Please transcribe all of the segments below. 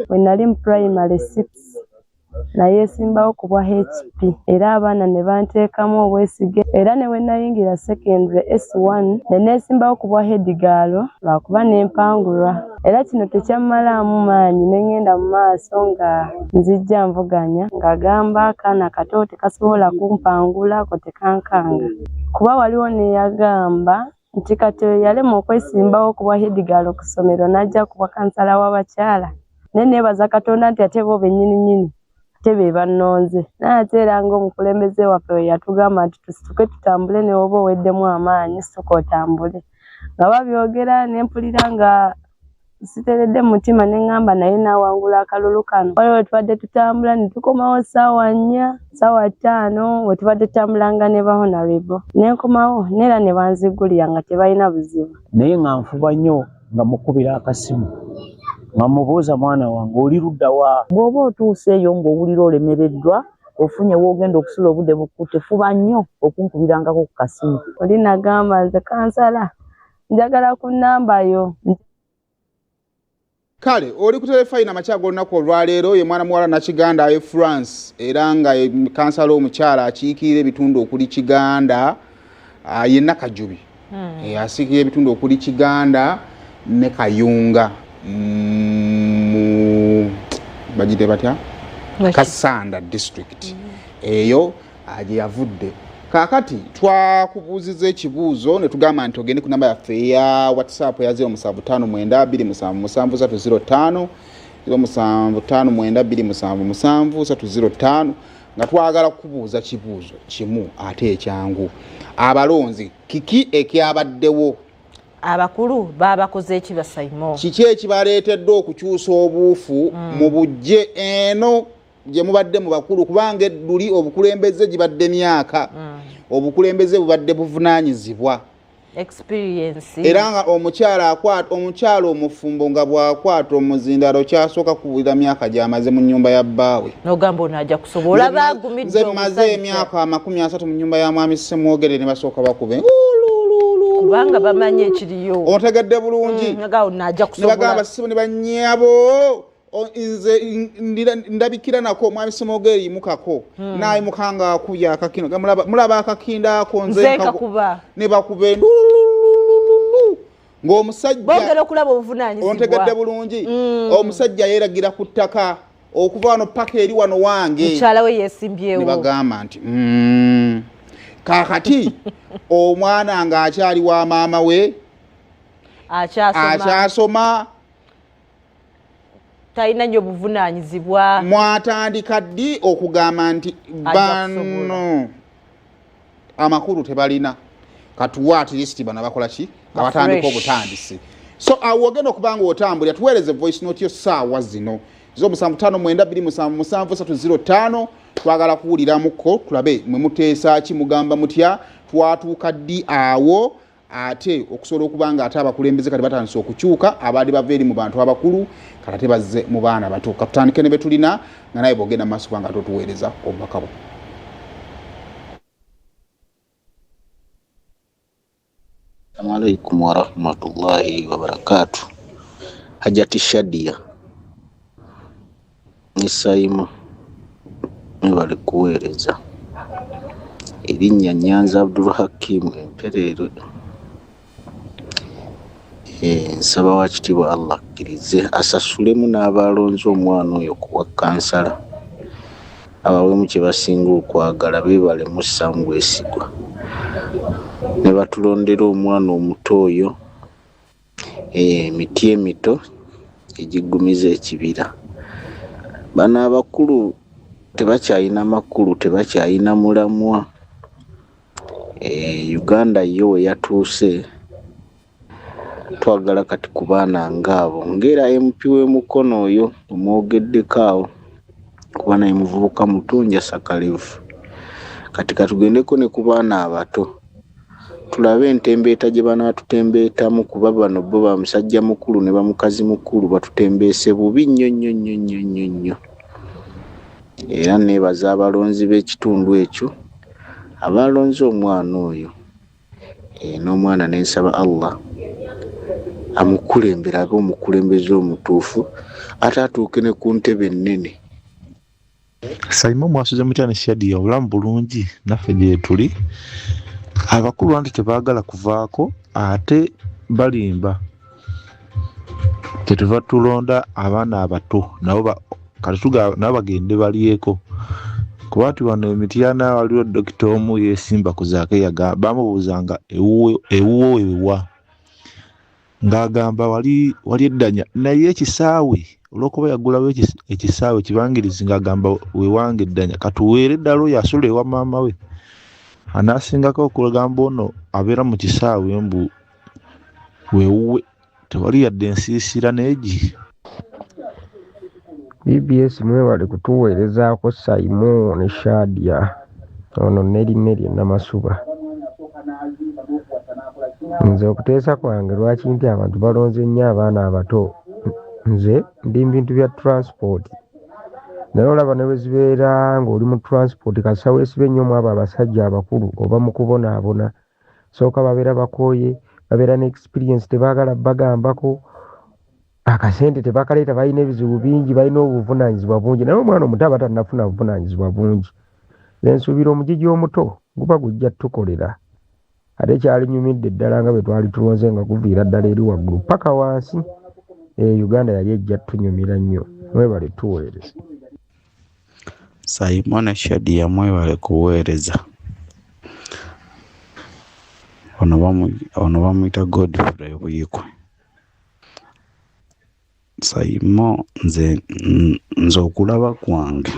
When nali mu primary 6 naye simbawo ku bwa HP era abaana ne banteekamu obwesige era ne we nayingira secondary S1 ne neesimbawo ku bwa head girl lwakuba n'empangulwa era kino tekyammalaamu maanyi ne ngenda mu maaso nga nzijja nvuganya ng'agamba akaana kato tekasobola kumpangula ko tekankanga kuba waliwo ne yagamba nti kati yalema okwesimbawo ku bwa head girl ku ssomero n'ajja ku bwa kansala w'abakyala ne neebaza Katonda nti ate bo bennyini tebe bannonze naate era ng'omukulembeze waffe we yatugamba nti tusituke tutambule ne woba oweddemu amaanyi situka otambule nga babyogera ne mpulira nga siteredde mutima ne ŋŋamba naye naawangula akalulu kano waliwo we tubadde tutambula ne tukomawo ssaawa 4 ssaawa 5 we tubadde tutambulanga ne ba honorable ne nkomawo neera ne banzigulira nga tebalina buzibu naye nga nfuba nnyo nga mukubira akasimu nga mubuuza mwana wange oli ludda wa bw'oba otuuseeyo ng'owulira olemereddwa ofunye woogenda okusula obudde bukutte fuba nnyo okunkubirangako ku kasimu oli nagamba nze kansala njagala ku nnamba yo. Kale oli ku telefayina amakyago olunaku olwaleero ye mwana muwala Nakiganda aye France era nga kansala omukyala akiikirira ebitundu okuli Kiganda yenna Kajubi asiikirira ebitundu okuli Kiganda ne Kayunga bagite batya Kasanda district eyo aje yavudde kakati twakubuuziza ekibuuzo ne tugamba nti ogende ku namba yaffe ya WhatsApp ya 0759277305 0759277305 nga twagala kubuuza kibuuzo kimu ate ekyangu abalonzi kiki ekyabaddewo abakulu babakoze ekibasayimo kiki ekibaleetedde okukyusa obuufu mu bujje eno gye mubadde mu bakulu kubanga edduli obukulembeze gibadde myaka obukulembeze bubadde buvunaanyizibwa experience era nga omukyala omufumbo nga bwakwata omuzindalo kyasooka kuwulira myaka gy'amaze mu nnyumba ya bbaawe n'ogamba ono ajja kusobola baagumidde nze maze emyaka 30 mu nnyumba ya mwami Ssemwogere ne basooka bakube kubanga bamanye ekiriyo otegedde bulungi ne bagamba sibo ne bannyabo nze ndabikira nako mwami Ssemwogere yimukako naayimukanga akubya akakino mulaba akakindako nze kakuba ne bakube ng'omusajja bongera okulaba obuvunaanyizibwa ontegedde bulungi omusajja yeeragira ku ttaka okuva wano paka eri wano wange mukyala we yeesimbyewo ne bagamba nti kakati omwana ng'akyali wa maama we akyasoma talina nnyo obuvunaanyizibwa mwatandika ddi okugamba nti bano amakulu tebalina katuwa at least bano bakola ki nga batandika obutandisi so awo ogenda okubanga otambulira tuweereze voice note yo ssaawa zino 0759277305 twagala kuwuliramuko tulabe mwe muteesa ki mugamba mutya twatuuka ddi awo ate okusobola okubanga ate abakulembeze kati batandise okukyuka abaali bava eri mu bantu abakulu kati ate bazze mu baana bato katutandike ne be tulina nga naye bw'ogenda mu maaso kubanga ate otuweereza obubaka bwo. Assalamu alaikum warahmatullahi wabarakatuh. Hajati Shadia Nisaima bali kuweereza erinnya Nyanza Abdul Hakim Emperero nsaba wakitibwa Allah akkirize asasulemu n'abalonzi omwana oyo kuwa kansala abawemu kye basinga okwagala beebale mu Ssangu Esigwa ne batulondera omwana omuto oyo emiti emito egigumiza ekibira. Bano abakulu tebakyalina makulu, tebakyalina mulamwa. Uganda yo we yatuuse twagala kati ku baana ng'abo ng'era MP w'emukono oyo omwogeddeko awo kuba naye muvubuka mutunja sakalevu. Kati katugendeko ne ku baana abato tulabe entembeeta gye banaatutembeetamu kuba bano bo ba musajja mukulu ne bamukazi mukulu batutembeese bubi nnyo. Era neebaza abalonzi b'ekitundu ekyo abalonzi omwana oyo n'omwana n'ensaba Allah amukulembera abe omukulembeze omutuufu ate atuuke ne ku ntebe ennene. Simon mwasuze mutya ne Shadia obulamu bulungi naffe gye tuli abakulu anti tebaagala kuvaako ate balimba tetuva tulonda abaana abato nabo bagende balyeko kuba ati wano Emityana waliwo dokita omu yeesimba ku zaake bamubuuzanga ewuwo ewa ng'agamba wali eddanya naye ekisaawe olw'okuba yagulawo ekisaawe kibangirizi ng'agamba wewange eddanya katuweere eddala oyo asula ewa maama we anaasingako okugamba ono abeera mu kisaawe mbu weewuwe tewali yadde ensiisira neegi. BBS mwewale kutuweerezaako Simon ne Shadia ono Neri Namasuba. Nze okuteesa kwange lwaki nti abantu balonze nnyo abaana abato nze ndi bintu bya transport naye olaba ne bwe zibeera ng'oli mu transport kasa weesibe nnyo mu abo abasajja abakulu oba mu kubonaabona sooka babeera bakooye babeera ne experience tebaagala bagambako akasente tebakaleeta balina ebizibu bingi balina obuvunaanyizibwa bungi naye omwana omuto aba tannafuna buvunaanyizibwa bungi nsuubira omugigi omuto guba gujja tukolera ate kyalinyumidde ddala nga bwe twali tulonze nga guviira ddala eri waggulu paka wansi Uganda yali ejja tunyumira nnyo mwebale tuweereza. Simon ne Shadia mwebale kuweereza ono bamuyita Godfrey Buyikwe. Simon nze okulaba kwange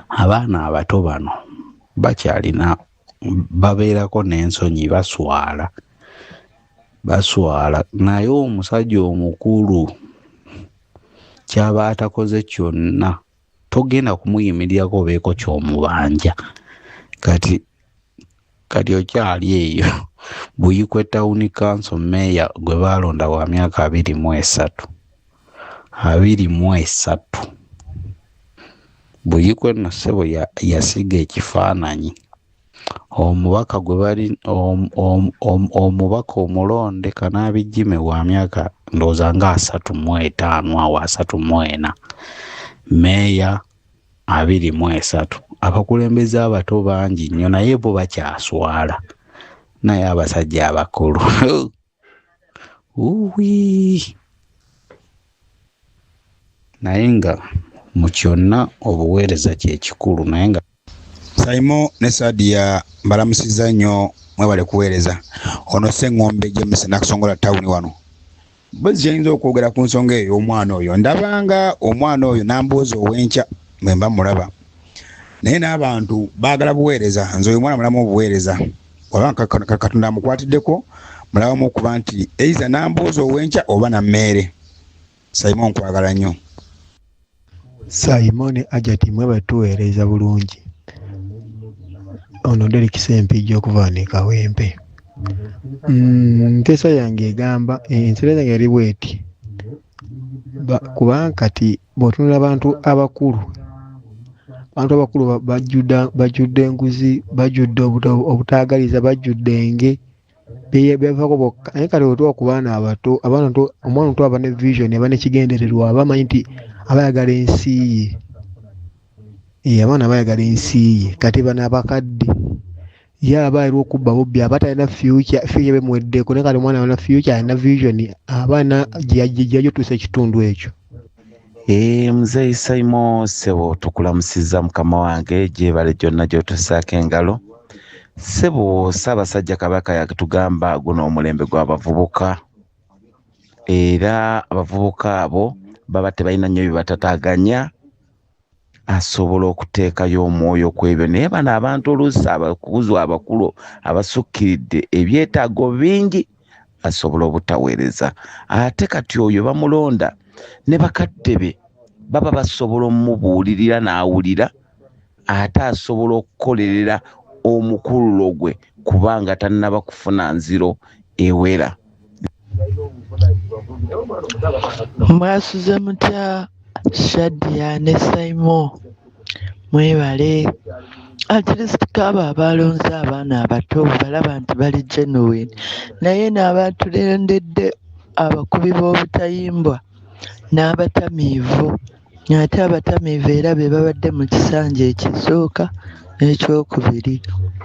abaana abato bano bakyalina babeerako n'ensonyi baswala naye omusajja omukulu kyaba atakoze kyonna togenda kumuyimirirako obeeko ky'omubanja kati okyali eyo Buyikwe Town Council Mayor gwe baalonda wa myaka 23 Buyikwe no ssebo yasiga ekifaananyi omubaka gwe bali omubaka omulonde Kanaabijime wa myaka ndowooza nga 35 awo 34 Meeya 23 abakulembeze abato bangi nnyo naye bo bakyaswala naye abasajja abakulu naye nga mu kyonna obuweereza kyekikulu naye nga Simon ne Shadia mbalamusiza nnyo mwebale kuweereza ono Sseŋŋombe James Nakisongola Town wano bwezi kyayinza okwogera ku nsonga eyo omwana oyo ndabanga omwana oyo namboozi ow'enkya bwe mba mulaba naye n'abantu baagala buweereza nze oyo mwana mulamu obuweereza oba Katonda amukwatiddeko mulabamu okuba nti eiza namboozi ow'enkya oba nammeere. Simon nkwagala nnyo. Simon Ajati mwebale tuweereza bulungi ono Derek Sempijja okuva ne Kawempe. Nteesa yange egamba entereeza yange eri bweti kubanga kati bw'otunula abantu abakulu bajjudde enguzi bajjudde obutaagaliza bajjudde enge byavaako bokka naye kati wetuwa ku baana abato omwana omuto aba ne vision aba nekigendererwa aba amanyi nti abayagala ensi ye abaana bayagala ensi ye kati bano abakadde ye aba era okubba bubbi aba talina future bemuweddeko naye kati omwana alina future alina vision abaana gyeyajotuusa ekitundu ekyo. Muzeeyi Simon ssebo tukulamusiza mukama wange gyebale gyonna gy'otussaako engalo. Ssebo Ssaabasajja Kabaka yatugamba guno omulembe gw'abavubuka era abavubuka abo baba tebalina nnyo byebatataaganya asobola okuteekayo omwoyo ku ebyo naye bano abantu oluusi abakuuzi abakulu abasukkiridde ebyetaago bingi asobola obutaweereza ate kati oyo bamulonda ne bakadde be baba basobola omubuulirira n'awulira ate asobola okukolerera omukululo gwe kubanga tannaba kufuna nziro ewera. Mwasuze mutya Shadia ne Simon mwebale at least kaba abalonze abaana abato balaba nti bali genuine naye n'abatulondedde abakubi b'obutayimbwa n'abatamiivu ate abatamiivu era be babadde mu kisanja ekisooka n'ekyokubiri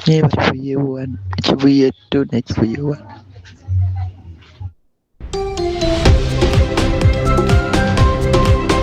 kibuye 1 kibuye 2 ne kibuye 1.